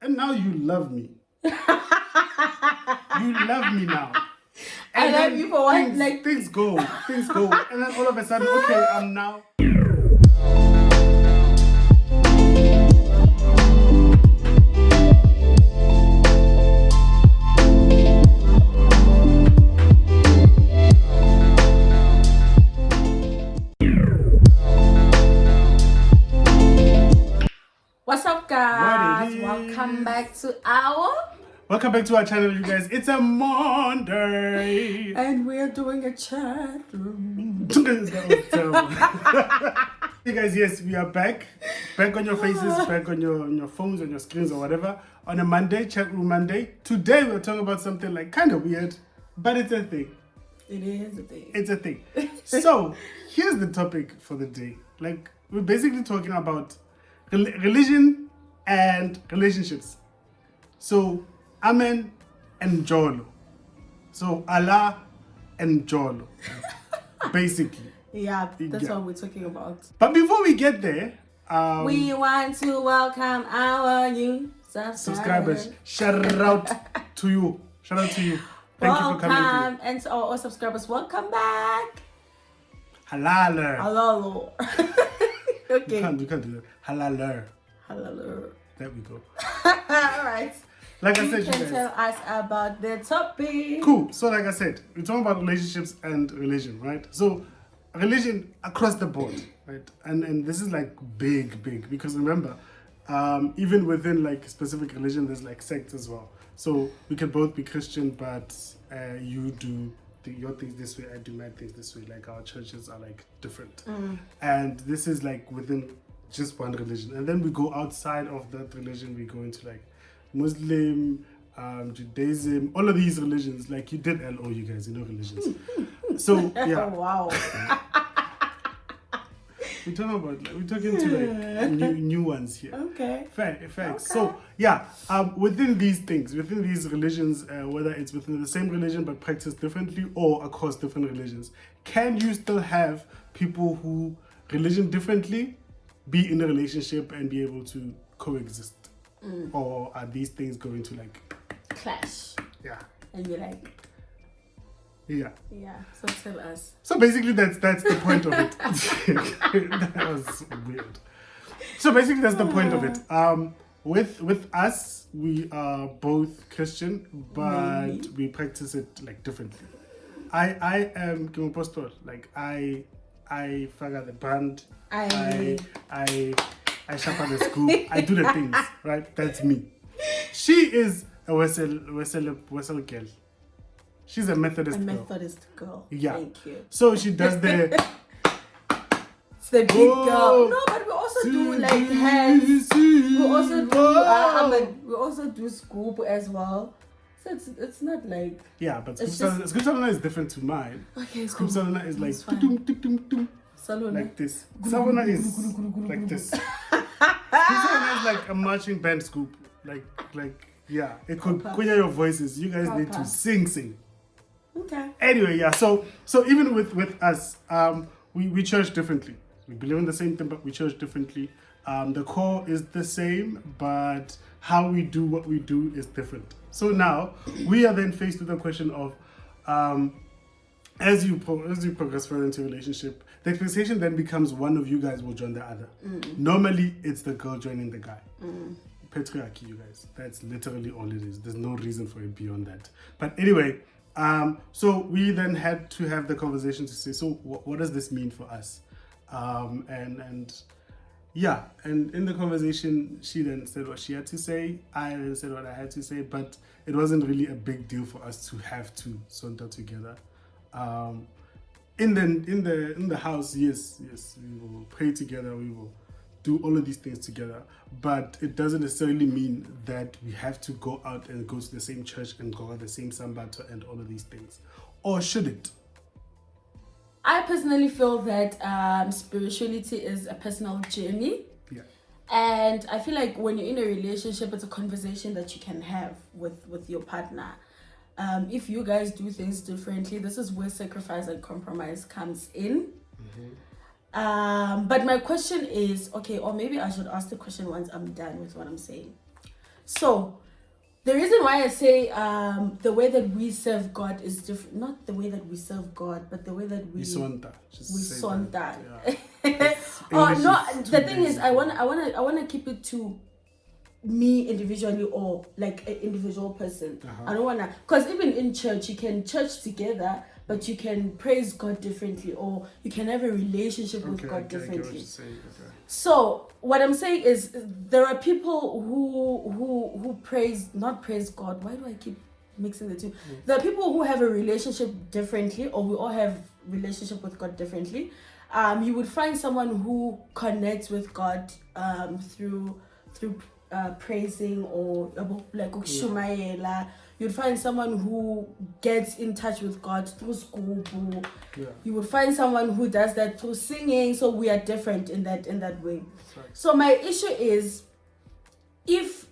And now you love me. You love me now. And I love you for what? Things go. And then all of a sudden, okay, I'm now. What's up, guys? Welcome back to our channel, you guys. It's a Monday. And we're doing a chat room. That was terrible. Hey guys, yes, we are back. Back on your faces, back on your phones, on your screens or whatever. On a Monday, chat room Monday. Today we're talking about something like kind of weird, but it's a thing. It is a thing. It's a thing. So here's the topic for the day. Like, we're basically talking about religion and relationships. So Amen and Jolo. So Allah and Jolo. Basically. Yeah, that's what we're talking about. But before we get there, we want to welcome our new subscribers. Shout out to you. Thank you for coming. And to all subscribers, welcome back. Halal. Hello. Okay. You can't do that. Halal. Hello. There we go. All right. Like I said, you can tell us about the topic. Cool. So like I said, we're talking about relationships and religion, right? So religion across the board, right? And this is like big, because remember, even within like specific religion, there's like sects as well. So we can both be Christian, but you do your things this way, I do my things this way. Like our churches are like different. And this is like within just one religion. And then we go outside of that religion, we go into like Muslim, Judaism, all of these religions. Like you did LO, you guys, you know religions. So yeah. Wow. We're talking to like new ones here. Okay. Facts. Okay. So yeah, within these things, within these religions, whether it's within the same religion but practiced differently or across different religions, can you still have people who religion differently be in a relationship and be able to coexist? Or are these things going to like clash? Yeah. And you're like, yeah. So tell us. So basically that's the point of it. That was weird. So basically that's the point of it. With us, we are both Christian, but we practice it like differently. I am Pastor. Like I figure the brand. I sharpen the scoop. I do the things, right? That's me. She is a Wessel girl. She's a Methodist girl. Methodist girl. Yeah. Thank you. So she does the... It's the big girl. No, but we also do like hands. We also do we also do scoop as well. So it's not like... Yeah, but scoop salona is different to mine. Okay, scoop salona is like... Salona. Like this. Salona is like this. Scoop salona is like a marching band scoop. Like yeah. It could clear your voices. You guys need to sing. Okay. Anyway, yeah. So even with us, we church differently. We believe in the same thing, but we church differently. The core is the same, but how we do what we do is different. So now we are then faced with the question of, as you progress further into a relationship, the expectation then becomes one of you guys will join the other. Normally, it's the girl joining the guy. Patriarchy, you guys. That's literally all it is. There's no reason for it beyond that. But anyway, so we then had to have the conversation to say, so what does this mean for us? And in the conversation, she then said what she had to say. I then said what I had to say, but it wasn't really a big deal for us to have to saunter together. In the house, yes, we will pray together, we will do all of these things together, but it doesn't necessarily mean that we have to go out and go to the same church and go to the same sambato and all of these things. Or should it? I personally feel that spirituality is a personal journey. Yeah. And I feel like when you're in a relationship, it's a conversation that you can have with your partner. If you guys do things differently, this is where sacrifice and compromise comes in. But my question is, okay, or maybe I should ask the question once I'm done with what I'm saying. So the reason why I say the way that we serve God is different, not the way that we serve God, but the way that we Sonta. Just we say sonta. that. Yeah. Oh English no, is the too thing is, basic I for wanna keep it to me individually, or like an individual person. I don't wanna, because even in church you can church together, but you can praise God differently, or you can have a relationship with God I get what differently. you're saying. Okay. So what I'm saying is, there are people who not praise God. Why do I keep mixing the two? There are people who have a relationship differently, or we all have relationship with God differently. You would find someone who connects with God through praising, or like ukushumayela. You'd find someone who gets in touch with God through school. Yeah. You would find someone who does that through singing. So we are different in that way. Right. So my issue is, if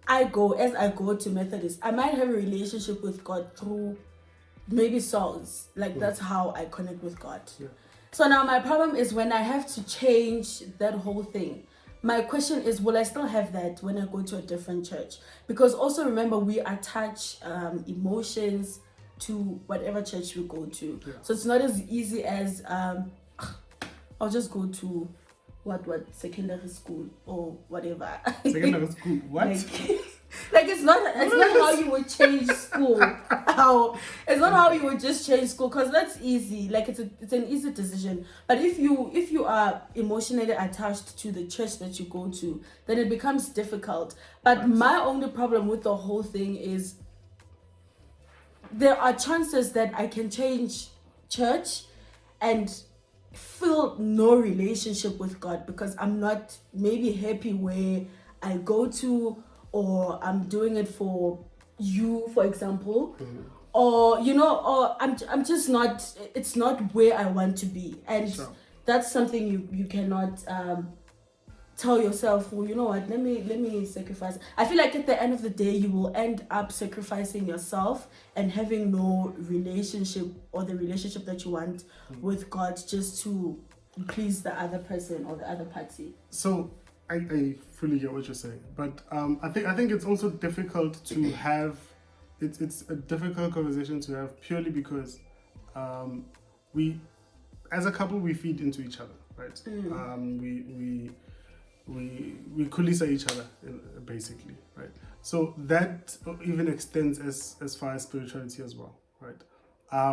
I go to Methodist, I might have a relationship with God through maybe songs. Like that's how I connect with God. Yeah. So now my problem is when I have to change that whole thing. My question is, will I still have that when I go to a different church? Because also remember, we attach emotions to whatever church we go to. Yeah. So it's not as easy as I'll just go to what secondary school or whatever. Secondary school, what? Like it's not how you would change school. It's not how you would just change school, because that's easy. Like it's an easy decision. But if you are emotionally attached to the church that you go to, then it becomes difficult. But my only problem with the whole thing is, there are chances that I can change church and feel no relationship with God, because I'm not maybe happy where I go to, or I'm doing it for you, for example, or or I'm just not. It's not where I want to be, and that's something you cannot tell yourself, well, you know what, let me sacrifice. I feel like at the end of the day, you will end up sacrificing yourself and having no relationship, or the relationship that you want with God, just to please the other person or the other party. So I fully get what you're saying, but I think it's also difficult to have. It's a difficult conversation to have, purely because we, as a couple, we feed into each other, right? We kulisa each other, basically, right? So that even extends as far as spirituality as well, right?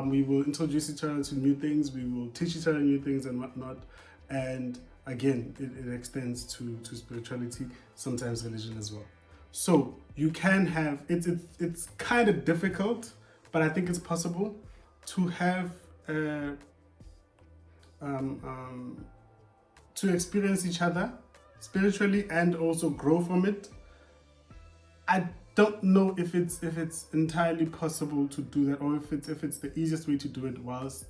We will introduce each other to new things, we will teach each other new things and whatnot, and again, it extends to spirituality, sometimes religion as well. So you can have, it's kind of difficult, but I think it's possible to have to experience each other spiritually and also grow from it. I don't know if it's entirely possible to do that, or if it's the easiest way to do it whilst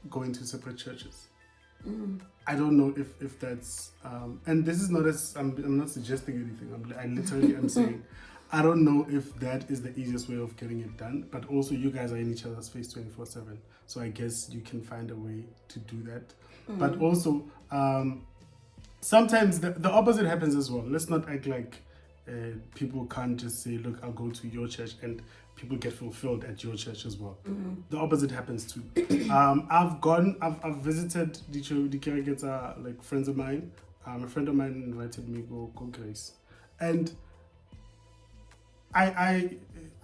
going to separate churches. I don't know if that's and this is not as I'm not suggesting anything. I literally am saying I don't know if that is the easiest way of getting it done, but also you guys are in each other's face 24/7, so I guess you can find a way to do that. But also sometimes the opposite happens as well. Let's not act like people can't just say, look, I'll go to your church, and people get fulfilled at your church as well. The opposite happens too. I've visited the like friends of mine. A friend of mine invited me go Grace, and I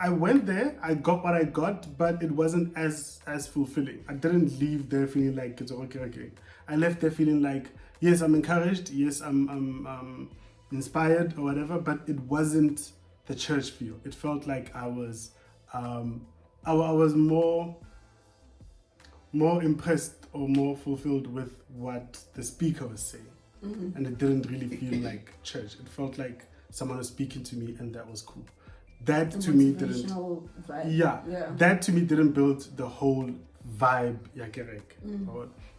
went there. I got what I got, but it wasn't as fulfilling. I didn't leave there feeling like it's okay. I left there feeling like, yes, I'm encouraged. Yes, I'm inspired or whatever, but it wasn't the church feel. It felt like I was more impressed or more fulfilled with what the speaker was saying, and it didn't really feel like church. It felt like someone was speaking to me, and that was cool. That to me didn't. Vibe. That to me didn't build the whole vibe,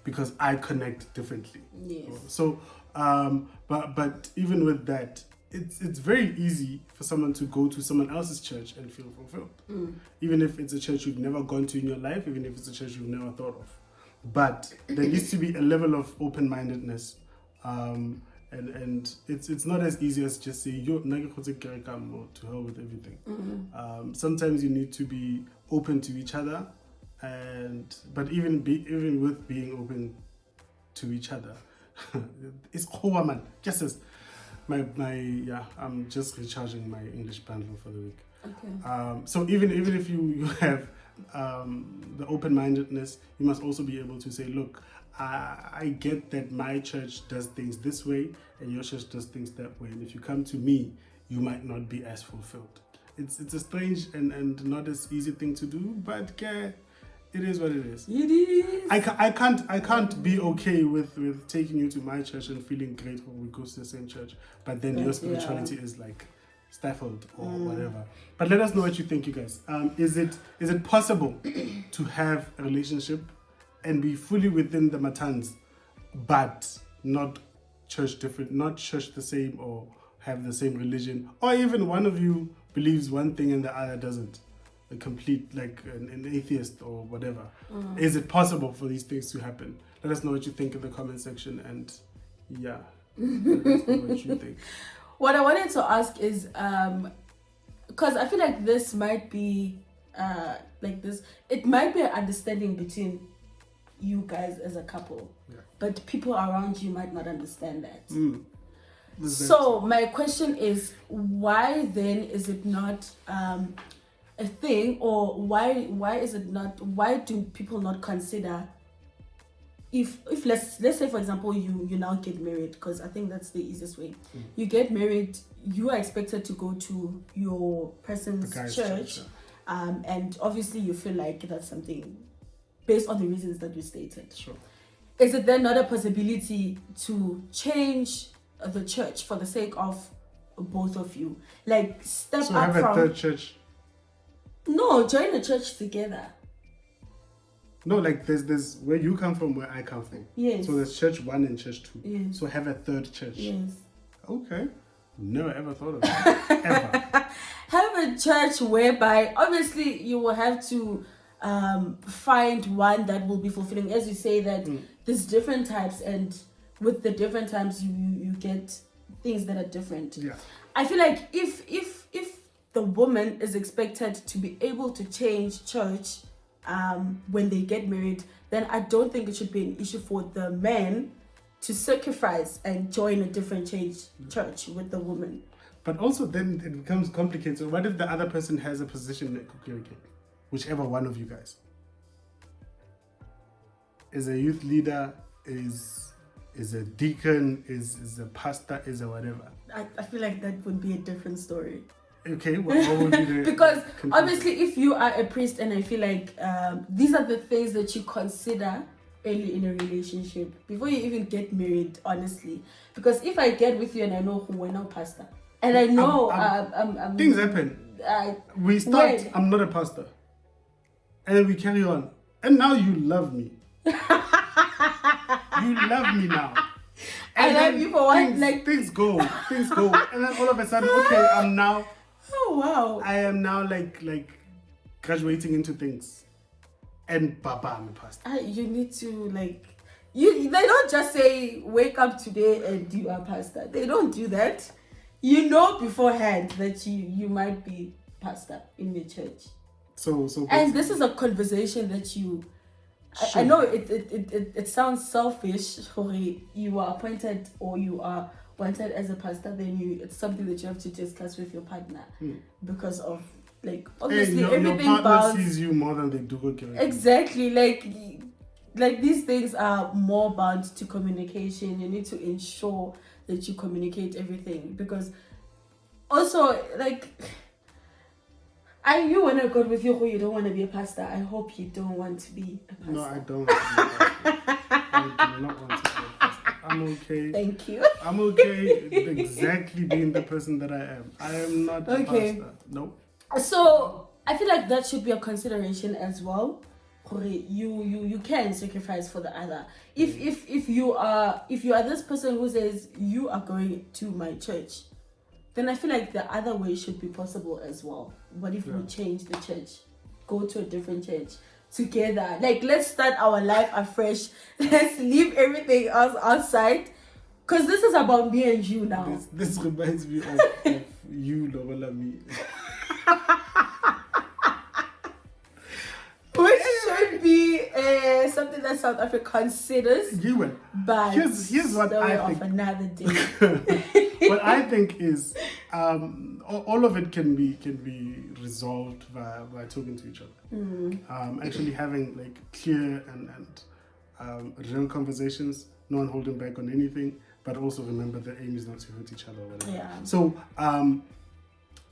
because I connect differently. Yes. So, but even with that, it's very easy for someone to go to someone else's church and feel fulfilled, even if it's a church you've never gone to in your life, even if it's a church you've never thought of. But there needs to be a level of open-mindedness And it's not as easy as just saying yo to hell with everything. Sometimes you need to be open to each other, but even with being open to each other, it's cool, man. Just as I'm just recharging my English bundle for the week. Okay. So even if you have the open-mindedness, you must also be able to say, look, I get that my church does things this way and your church does things that way, and if you come to me, you might not be as fulfilled. It's a strange and not as easy thing to do, but it is what it is. It is. I can't be okay with taking you to my church and feeling grateful we go to the same church, but then your spirituality is like stifled or whatever. But let us know what you think, you guys. Is it possible to have a relationship and be fully within the matans, but not church different, not church the same, or have the same religion, or even one of you believes one thing and the other doesn't? A complete, like an atheist or whatever. Is it possible for these things to happen? Let us know what you think in the comment section, and let us know what you think. What I wanted to ask is, because I feel like this might be it might be an understanding between you guys as a couple, but people around you might not understand that. So my question is, why then is it not a thing, or why is it not? Why do people not consider, if let's say for example you now get married, because I think that's the easiest way. You get married, you are expected to go to your person's church, and obviously you feel like that's something based on the reasons that we stated. Sure. Is it then not a possibility to change the church for the sake of both of you? Like step so up have from a third church. No, join the church together. No, like there's where you come from, where I come from. Yes. So there's church 1 and church 2. Yes. So have a third church. Yes. Okay. Never ever thought of that. Ever. Have a church whereby obviously you will have to find one that will be fulfilling. As you say that there's different types, and with the different types you get things that are different. Yeah. I feel like if the woman is expected to be able to change church when they get married, then I don't think it should be an issue for the man to sacrifice and join a different church with the woman. But also then it becomes complicated. So what if the other person has a position in Kukurike? Whichever one of you guys. Is a youth leader, is a deacon, is a pastor, is a whatever. I feel like that would be a different story. Okay, what would be the... Because obviously if you are a priest, and I feel like these are the things that you consider early in a relationship before you even get married, honestly. Because if I get with you and I know who we're now pastor, and I know things happen. We start, I'm not a pastor, and then we carry on, and now you love me. You love me now. And I love you for what? Like things go, and then all of a sudden, okay, I'm now. Oh wow! I am now like graduating into things, and Baba, I'm a pastor. You need to they don't just say wake up today and you are pastor. They don't do that. You know beforehand that you might be pastor in the church. So and this is a conversation that you. I know it sounds selfish. You are appointed or you are wanted as a pastor, then it's something that you have to discuss with your partner because of obviously everything your partner sees you more than they do. Exactly, like these things are more bound to communication. You need to ensure that you communicate everything, because also you when I got with you who you don't want to be a pastor, I hope you don't want to be a pastor. No, I don't want to be a pastor. I do not want to be a pastor. I'm okay. Thank you. I'm okay exactly being the person that I am. I am not a pastor. No. So I feel like that should be a consideration as well. You can sacrifice for the other. If you are this person who says you are going to my church, then I feel like the other way should be possible as well. What if we change the church, go to a different church together? Let's start our life afresh. Let's leave everything else outside. Because this is about me and you now. This reminds me of you, Lobola me. Which should be something that South Africa considers. You will. But here's what I think. Of another day. What I think is all of it can be resolved by talking to each other. Actually having like clear and real conversations, no one holding back on anything, but also remember the aim is not to hurt each other or whatever. Yeah. So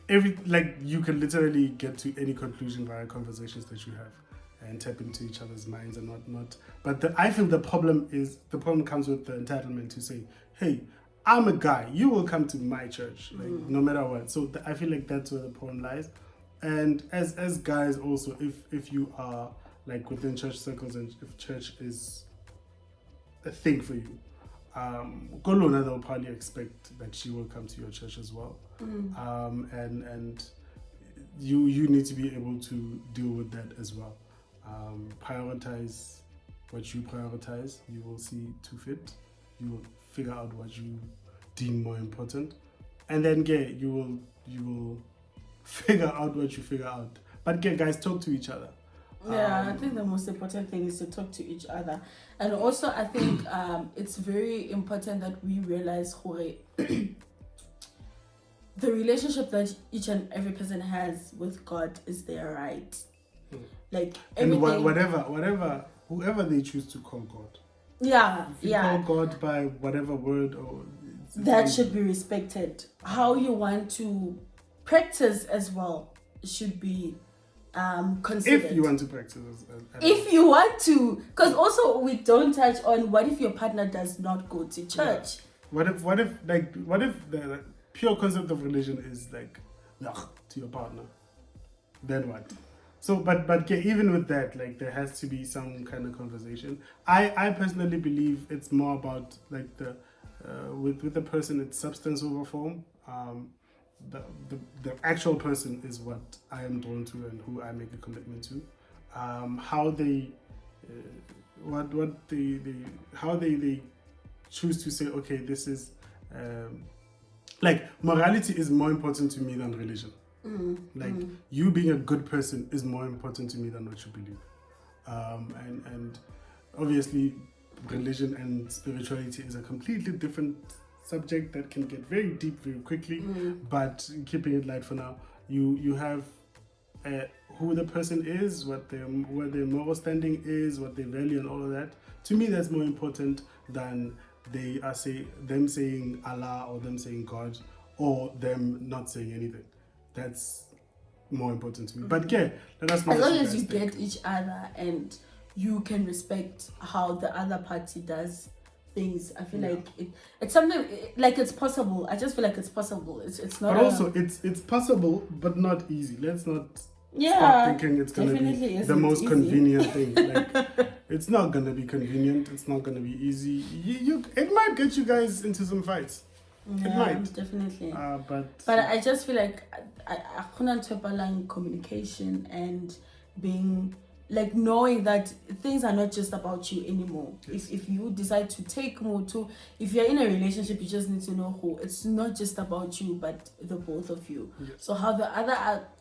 you can literally get to any conclusion via conversations that you have and tap into each other's minds and not. But I feel the problem comes with the entitlement to say, hey, I'm a guy, you will come to my church, like no matter what. So I feel like that's where the problem lies. And as guys also, if you are like within church circles and if church is a thing for you, Kolona, they'll probably expect that she will come to your church as well. And you need to be able to deal with that as well. Prioritize what you prioritize. You will see to fit. You will figure out what you deem more important, and then you will figure out what you figure out. But guys, talk to each other. Yeah, I think the most important thing is to talk to each other. And also I think it's very important that we realize the relationship that each and every person has with God is their right. Like everything, and whoever they choose to call God. Yeah, if you call God by whatever word or that should be respected. How you want to practice as well should be considered. If you want to practice if you want to, because also we don't touch on what if your partner does not go to church. Yeah. What if the pure concept of religion is like to your partner, then what? So but even with that, like there has to be some kind of conversation. I personally believe it's more about like the with the person, it's substance over form. The actual person is what I am drawn to and who I make a commitment to. How they how they choose to say, okay, this is like morality is more important to me than religion. You being a good person is more important to me than what you believe. And obviously religion and spirituality is a completely different subject that can get very deep very quickly, but keeping it light for now, you have who the person is, what their moral standing is, what they value and all of that. To me, that's more important than them saying Allah or them saying God or them not saying anything. That's more important to me. But let us know. As long as you get each other and you can respect how the other party does things, I feel like it's something like it's possible. I just feel like it's possible. It's not. But also, it's possible, but not easy. Let's not start thinking it's gonna be the most easy. Convenient thing. Like, it's not gonna be convenient. It's not gonna be easy. It might get you guys into some fights. Yeah, it might definitely. But I just feel like I couldn't talk communication and being like knowing that things are not just about you anymore. Yes. If you decide to take more to, if you're in a relationship, you just need to know who. It's not just about you, but the both of you. Yes. So how the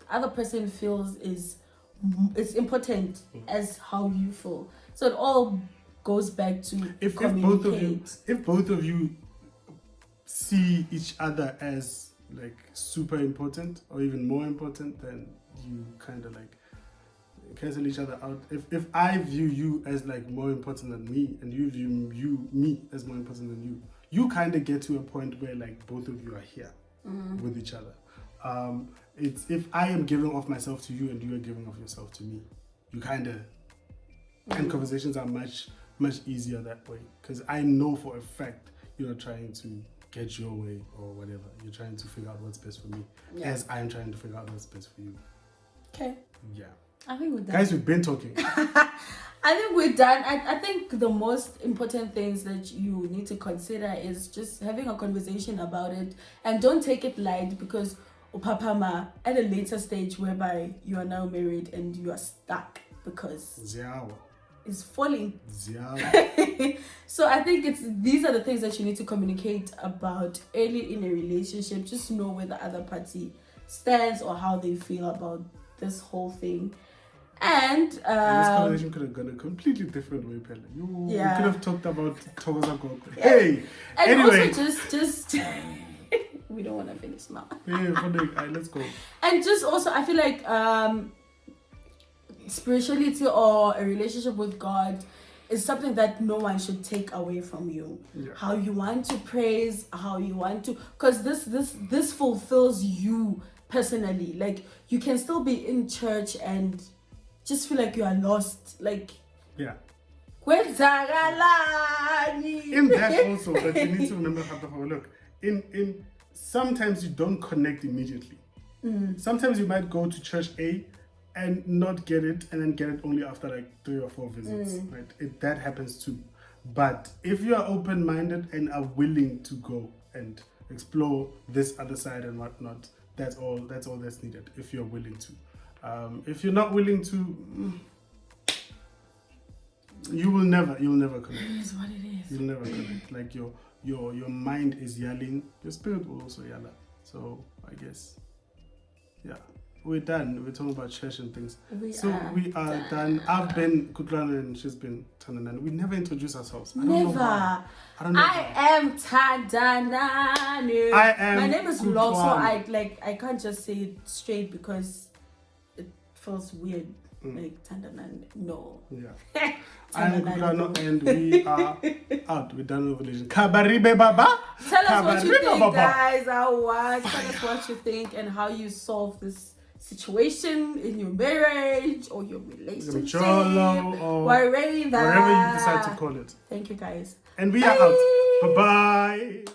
other person feels it's important as how you feel. So it all goes back to if both of you see each other as like super important or even more important, then you kind of like cancel each other out. If I view you as like more important than me and you view me as more important than you kind of get to a point where like both of you are here with each other. It's if I am giving off myself to you and you are giving off yourself to me, you kind of and conversations are much easier that way, because I know for a fact you're not trying to get your way or whatever. You're trying to figure out what's best for me as I'm trying to figure out what's best for you. Okay. Yeah. I think we're done. Guys, we've been talking. I think we're done. I think the most important things that you need to consider is just having a conversation about it, and don't take it light, because Upapama at a later stage whereby you are now married and you are stuck because is falling. Yeah. So I think these are the things that you need to communicate about early in a relationship. Just know where the other party stands or how they feel about this whole thing. And this conversation could have gone a completely different way, Pelle. We could have talked about Thokoza Gogo. Hey! And anyway. also just we don't want to finish now. Yeah, let's go. And just also, I feel like spirituality or a relationship with God is something that no one should take away from you. Yeah. How you want to praise, how you want to, because this fulfills you personally. Like, you can still be in church and just feel like you are lost. Like, yeah. In that also, that you need to remember, look, in sometimes you don't connect immediately. Sometimes you might go to church A and not get it, and then get it only after like 3 or 4 visits, right? That happens too. But if you are open-minded and are willing to go and explore this other side and whatnot, that's all that's needed. If you're willing to, if you're not willing to, you will never connect. It is what it is. You'll never connect. Like your mind is yelling, your spirit will also yell. So I guess, yeah. We're done. We're talking about church and things. We are done. I've been Kutlana and she's been Tandanan. We never introduce ourselves. I don't know. I am Tandananu. My name is Long, so I can't just say it straight because it feels weird. Like Tandanan. No. Yeah. I'm Kutlana and we are out. We're done with religion. Kabaribe Baba. Tell us what you think, guys. Tell us what you think and how you solve this situation in your marriage or your relationship, or wherever you decide to call it. Thank you, guys. And we are out. Bye-bye.